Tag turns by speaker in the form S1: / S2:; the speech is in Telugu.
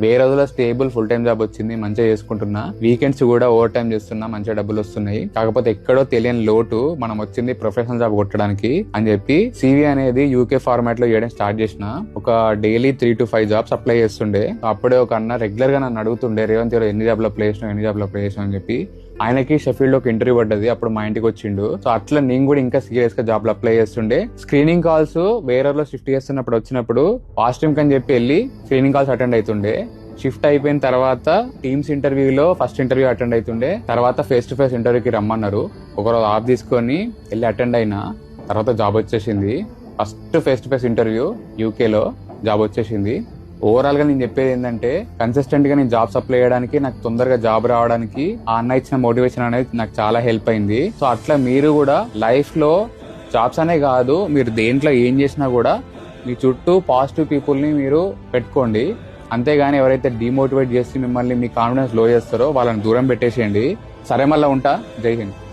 S1: వేరే రోజుల్లో స్టేబుల్ ఫుల్ టైం జాబ్ వచ్చింది, మంచిగా చేసుకుంటున్నా, వీకెండ్స్ కూడా ఓవర్ టైం చేస్తున్నా, మంచిగా డబ్బులు వస్తున్నాయి. కాకపోతే ఎక్కడో తెలియని లోటు, మనం వచ్చింది ప్రొఫెషనల్ జాబ్ కొట్టడానికి అని చెప్పి సివి అనేది యూకే ఫార్మాట్ లో చేయడం స్టార్ట్ చేసిన. ఒక డైలీ 3 to 5 జాబ్స్ అప్లై చేస్తుండే. అప్పుడే ఒక అన్న రెగ్యులర్ గా నన్ను అడుగుతుండే, రేవంత్ ఎన్ని జాబ్ లో అప్లై చేసినావు అని చెప్పి. ఆయనకి షెఫీల్డ్ లో ఒక ఇంటర్వ్యూ పడ్డది, అప్పుడు మా ఇంటికి వచ్చిండు. సో అట్లా నేను కూడా ఇంకా సీరియస్ గా జాబ్ లో అప్లై చేస్తుండే. స్క్రీనింగ్ కాల్స్ వేరే లో షిఫ్ట్ చేస్తున్నప్పుడు వచ్చినప్పుడు ఫాస్ట్ టైం కని చెప్పి వెళ్ళి స్క్రీనింగ్ కాల్స్ అటెండ్ అవుతుండే. షిఫ్ట్ అయిపోయిన తర్వాత టీమ్స్ ఇంటర్వ్యూలో ఫస్ట్ ఇంటర్వ్యూ అటెండ్ అవుతుండే. తర్వాత ఫేస్ టు ఫేస్ ఇంటర్వ్యూకి రమ్మన్నారు. ఒకరోజు ఆఫ్ తీసుకొని వెళ్ళి అటెండ్ అయినా. తర్వాత జాబ్ వచ్చేసింది. First face to face interview యూకేలో జాబ్ వచ్చేసింది. ఓవరాల్ గా నేను చెప్పేది ఏంటంటే, కన్సిస్టెంట్ గా నేను జాబ్స్ అప్లై చేయడానికి, నాకు తొందరగా జాబ్ రావడానికి ఆ అన్న ఇచ్చిన మోటివేషన్ అనేది నాకు చాలా హెల్ప్ అయింది. సో అట్లా మీరు కూడా లైఫ్ లో జాబ్స్ అనే కాదు, మీరు దేంట్లో ఏం చేసినా కూడా మీ చుట్టూ పాజిటివ్ పీపుల్ ని మీరు పెట్టుకోండి. అంతేగాని ఎవరైతే డిమోటివేట్ చేసి మిమ్మల్ని మీ కాన్ఫిడెన్స్ లో చేస్తారో వాళ్ళని దూరం పెట్టేసేయండి. సరే, మళ్ళీ ఉంటా. జై హింద్.